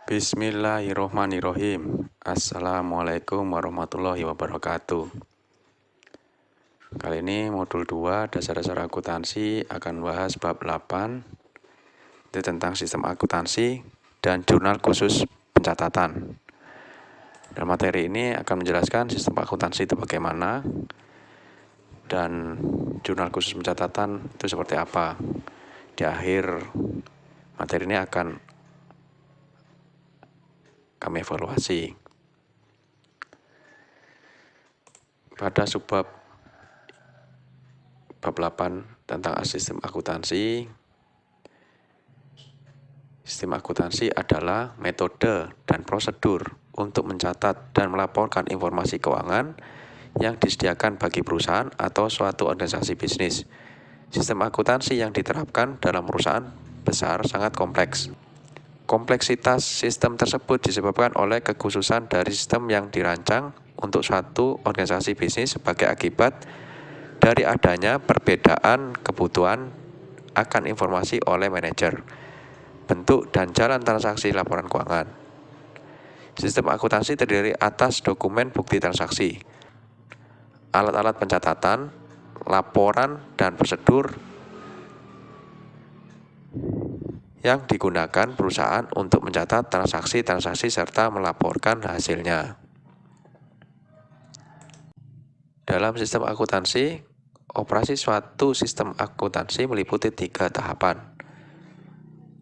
Bismillahirrohmanirrohim. Assalamualaikum warahmatullahi wabarakatuh. Kali ini modul 2 dasar-dasar akuntansi akan bahas bab 8 itu tentang sistem akuntansi dan jurnal khusus pencatatan. Dalam materi ini akan menjelaskan sistem akuntansi itu bagaimana dan jurnal khusus pencatatan itu seperti apa. Di akhir materi ini akan kami evaluasi. Pada subbab bab 8 tentang sistem akuntansi. Sistem akuntansi adalah metode dan prosedur untuk mencatat dan melaporkan informasi keuangan yang disediakan bagi perusahaan atau suatu organisasi bisnis. Sistem akuntansi yang diterapkan dalam perusahaan besar sangat kompleks. Kompleksitas sistem tersebut disebabkan oleh kekhususan dari sistem yang dirancang untuk suatu organisasi bisnis sebagai akibat dari adanya perbedaan kebutuhan akan informasi oleh manajer, bentuk dan jalan transaksi laporan keuangan. Sistem akuntansi terdiri atas dokumen bukti transaksi, alat-alat pencatatan, laporan, dan prosedur yang digunakan perusahaan untuk mencatat transaksi-transaksi serta melaporkan hasilnya. Dalam sistem akuntansi, operasi suatu sistem akuntansi meliputi 3 tahapan.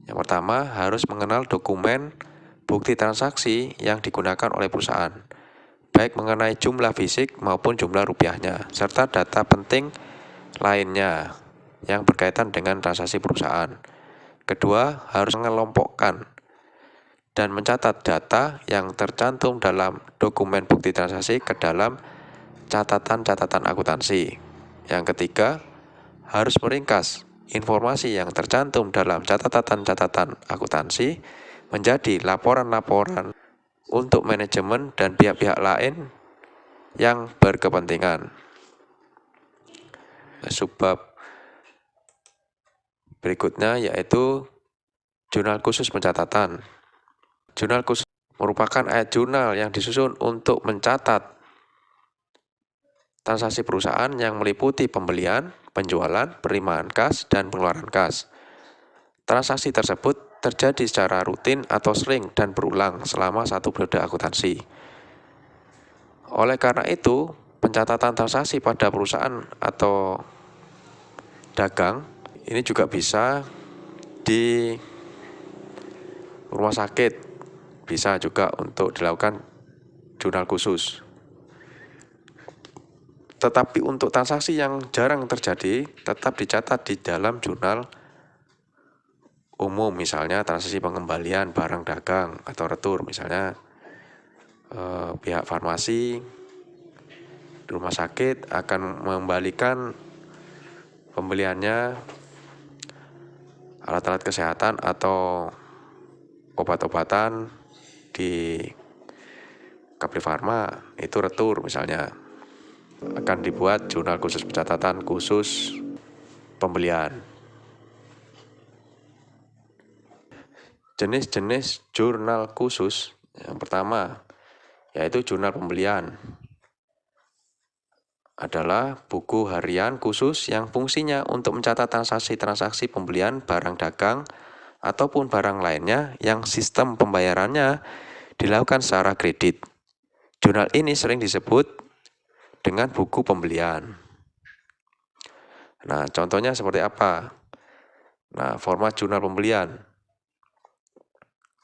Yang pertama, harus mengenal dokumen bukti transaksi yang digunakan oleh perusahaan, baik mengenai jumlah fisik maupun jumlah rupiahnya, serta data penting lainnya yang berkaitan dengan transaksi perusahaan. Kedua, harus mengelompokkan dan mencatat data yang tercantum dalam dokumen bukti transaksi ke dalam catatan-catatan akuntansi. Yang ketiga, harus meringkas informasi yang tercantum dalam catatan-catatan akuntansi menjadi laporan-laporan untuk manajemen dan pihak-pihak lain yang berkepentingan. Subbab berikutnya yaitu jurnal khusus pencatatan. Jurnal khusus merupakan ayat jurnal yang disusun untuk mencatat transaksi perusahaan yang meliputi pembelian, penjualan, penerimaan kas, dan pengeluaran kas. Transaksi tersebut terjadi secara rutin atau sering dan berulang selama satu periode akuntansi. Oleh karena itu, pencatatan transaksi pada perusahaan atau dagang ini juga bisa di rumah sakit, bisa juga untuk dilakukan jurnal khusus. Tetapi untuk transaksi yang jarang terjadi, tetap dicatat di dalam jurnal umum, misalnya transaksi pengembalian barang dagang atau retur, misalnya pihak farmasi di rumah sakit akan mengembalikan pembeliannya alat-alat kesehatan atau obat-obatan di Kapri Farma, itu retur misalnya. Akan dibuat jurnal khusus pencatatan khusus pembelian. Jenis-jenis jurnal khusus yang pertama yaitu jurnal pembelian adalah buku harian khusus yang fungsinya untuk mencatat transaksi-transaksi pembelian barang dagang ataupun barang lainnya yang sistem pembayarannya dilakukan secara kredit. Jurnal ini sering disebut dengan buku pembelian. Nah, contohnya seperti apa? Nah, format jurnal pembelian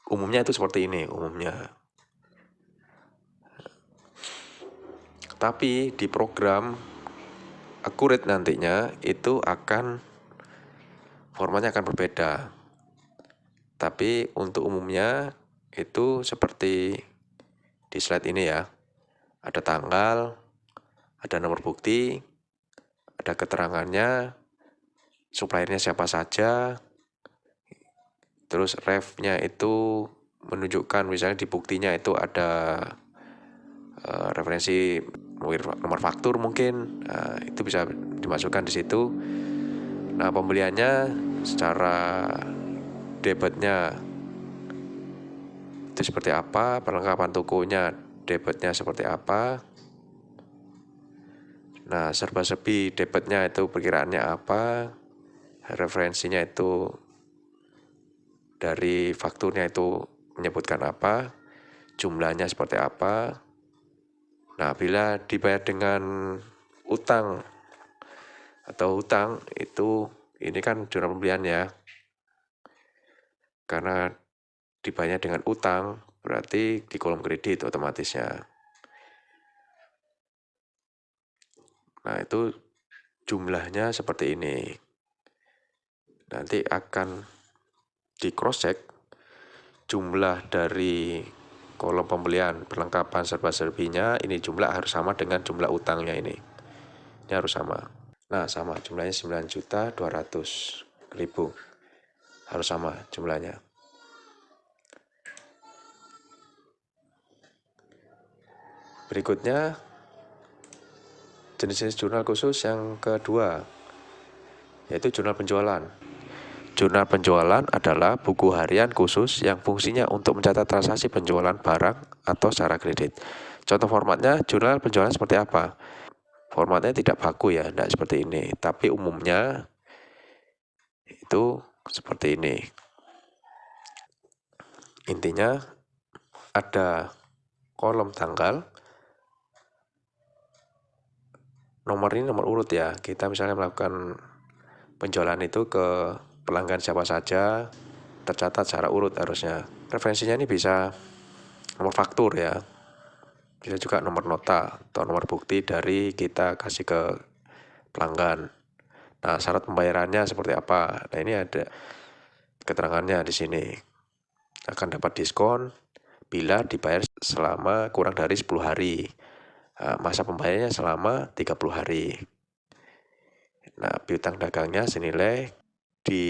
umumnya itu seperti ini umumnya. Tapi di program Accurate nantinya itu formatnya akan berbeda. Tapi untuk umumnya itu seperti di slide ini ya. Ada tanggal, ada nomor bukti, ada keterangannya, suppliernya siapa saja, terus refnya itu menunjukkan misalnya di buktinya itu ada referensi nomor faktur mungkin, itu bisa dimasukkan di situ. Nah, pembeliannya secara debitnya itu seperti apa, perlengkapan tokonya, debitnya seperti apa. Nah, serba-serbi debitnya itu perkiraannya apa, referensinya itu dari fakturnya itu menyebutkan apa, jumlahnya seperti apa. Nah, bila dibayar dengan utang atau hutang itu ini kan jurnal pembelian ya. Karena dibayar dengan utang berarti di kolom kredit otomatisnya. Nah, itu jumlahnya seperti ini. Nanti akan di cross check jumlah dari kolom pembelian perlengkapan serba-serbinya, ini jumlah harus sama dengan jumlah utangnya ini. Ini harus sama. Nah, sama jumlahnya 9.200.000. Harus sama jumlahnya. Berikutnya jenis-jenis jurnal khusus yang kedua, yaitu jurnal penjualan. Jurnal penjualan adalah buku harian khusus yang fungsinya untuk mencatat transaksi penjualan barang atau secara kredit. Contoh formatnya, jurnal penjualan seperti apa? Formatnya tidak baku ya, tidak seperti ini. Tapi umumnya itu seperti ini. Intinya ada kolom tanggal, nomor ini nomor urut ya. Kita misalnya melakukan penjualan itu ke pelanggan siapa saja, tercatat secara urut harusnya. Referensinya ini bisa nomor faktur ya, bisa juga nomor nota atau nomor bukti dari kita kasih ke pelanggan. Nah, syarat pembayarannya seperti apa? Nah, ini ada keterangannya di sini. Akan dapat diskon bila dibayar selama kurang dari 10 hari. Nah, masa pembayarannya selama 30 hari. Nah, piutang dagangnya senilai, di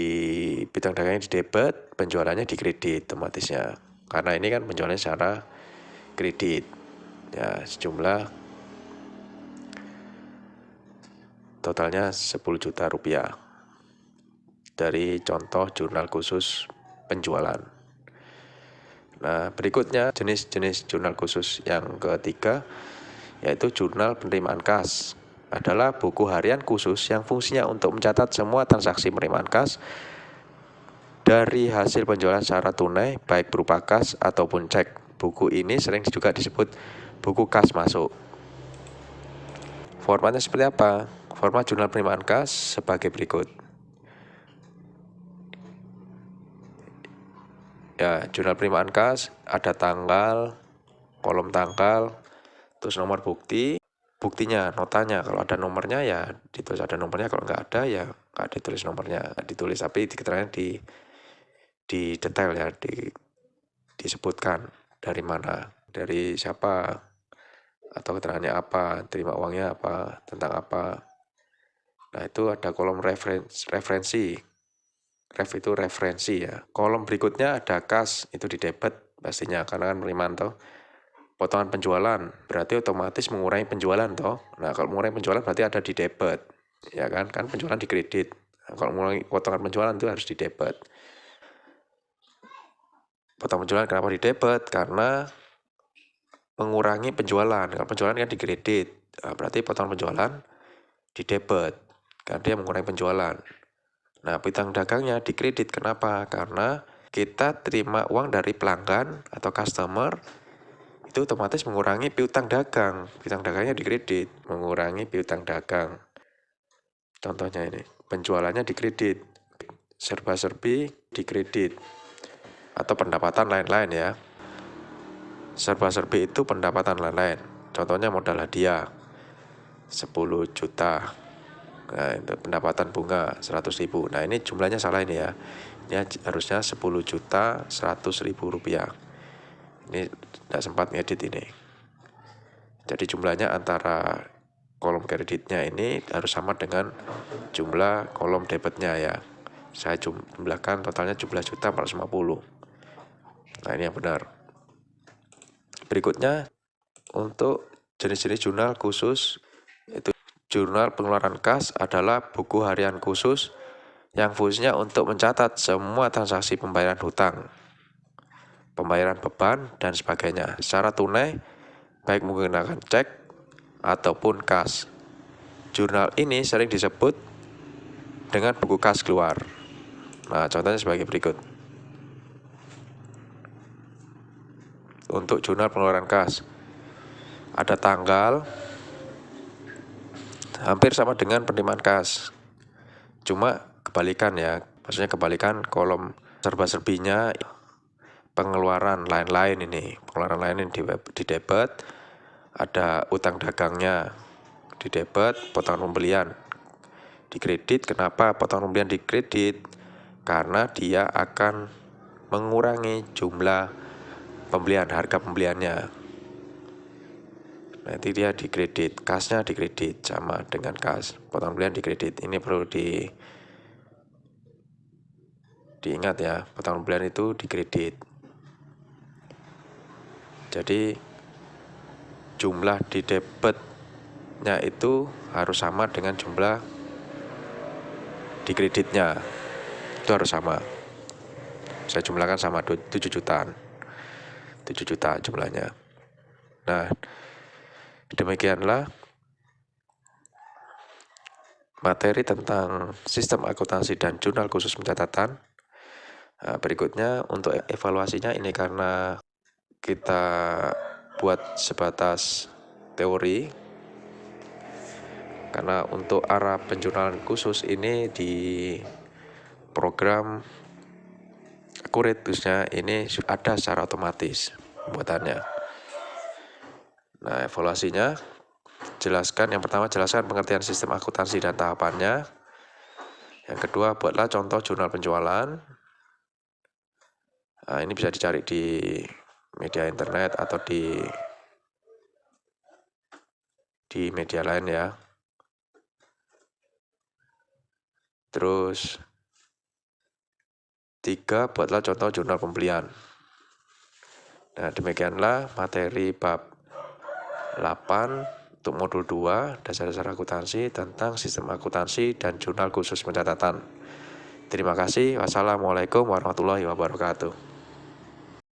piutang dagangnya di debit, penjualannya di kredit otomatisnya. Karena ini kan penjualannya secara kredit. Ya, sejumlah totalnya 10 juta rupiah. Dari contoh jurnal khusus penjualan. Nah, berikutnya jenis-jenis jurnal khusus yang ketiga, yaitu jurnal penerimaan kas. Adalah buku harian khusus yang fungsinya untuk mencatat semua transaksi penerimaan kas dari hasil penjualan secara tunai, baik berupa kas ataupun cek. Buku ini sering juga disebut buku kas masuk. Formatnya seperti apa? Format jurnal penerimaan kas sebagai berikut. Ya, jurnal penerimaan kas ada tanggal, kolom tanggal, terus nomor bukti, buktinya, notanya. Kalau ada nomornya ya ditulis ada nomornya, kalau nggak ada ya nggak ditulis nomornya, nggak ditulis, tapi keterangan di detail ya, disebutkan dari mana, dari siapa, atau keterangannya apa, terima uangnya apa, tentang apa. Nah, itu ada kolom referensi. Ref itu referensi ya. Kolom berikutnya ada kas, itu di debit pastinya karena kan penerimaan toh. Potongan penjualan berarti otomatis mengurangi penjualan toh. Nah, kalau mengurangi penjualan berarti ada di debit. Ya kan penjualan di kredit. Nah, kalau mengurangi potongan penjualan itu harus di debit. Potongan penjualan kenapa di debit? Karena mengurangi penjualan. Kalau penjualan kan di kredit. Nah, berarti potongan penjualan di debit. Karena dia mengurangi penjualan. Nah, piutang dagangnya di kredit. Kenapa? Karena kita terima uang dari pelanggan atau customer, itu otomatis mengurangi piutang dagang. Piutang dagangnya di kredit, mengurangi piutang dagang. Contohnya ini, penjualannya di kredit, serba-serbi di kredit, atau pendapatan lain-lain ya. Serba-serbi itu pendapatan lain-lain. Contohnya modal hadiah 10 juta. Nah, itu pendapatan bunga 100.000. Nah, ini jumlahnya salah ini ya. Ini harusnya 10.100.000 rupiah. Ini tidak sempat ngedit ini. Jadi jumlahnya antara kolom kreditnya ini harus sama dengan jumlah kolom debitnya ya. Saya jumlahkan totalnya 17.450. Nah, ini yang benar. Berikutnya untuk jenis-jenis jurnal khusus, itu jurnal pengeluaran kas adalah buku harian khusus yang fungsinya untuk mencatat semua transaksi pembayaran hutang, pembayaran beban, dan sebagainya secara tunai, baik menggunakan cek ataupun kas. Jurnal ini sering disebut dengan buku kas keluar. Nah, contohnya sebagai berikut. Untuk jurnal pengeluaran kas, ada tanggal, hampir sama dengan penerimaan kas. Cuma kebalikan ya, maksudnya kebalikan kolom serba-serbinya pengeluaran lain-lain ini. Pengeluaran lain ini di debit, ada utang dagangnya di debit, potongan pembelian di kredit. Kenapa potongan pembelian di kredit? Karena dia akan mengurangi jumlah pembelian, harga pembeliannya. Nanti dia di kredit, kasnya di kredit sama dengan kas, potongan pembelian di kredit. Ini perlu diingat ya, potongan pembelian itu di kredit. Jadi jumlah di debitnya itu harus sama dengan jumlah di kreditnya. Itu harus sama. Saya jumlahkan sama 7 jutaan. 7 juta jumlahnya. Nah, demikianlah materi tentang sistem akuntansi dan jurnal khusus pencatatan. Nah, berikutnya untuk evaluasinya ini karena kita buat sebatas teori, karena untuk arah penjurnalan khusus ini di program Accurate ini ada secara otomatis pembuatannya. Nah, evaluasinya jelaskan, yang pertama jelaskan pengertian sistem akuntansi dan tahapannya. Yang kedua, buatlah contoh jurnal penjualan. Nah, ini bisa dicari di media internet atau di media lain ya. Terus 3, buatlah contoh jurnal pembelian. Nah, demikianlah materi bab 8 untuk modul 2, dasar-dasar akuntansi tentang sistem akuntansi dan jurnal khusus pencatatan. Terima kasih. Wassalamualaikum warahmatullahi wabarakatuh.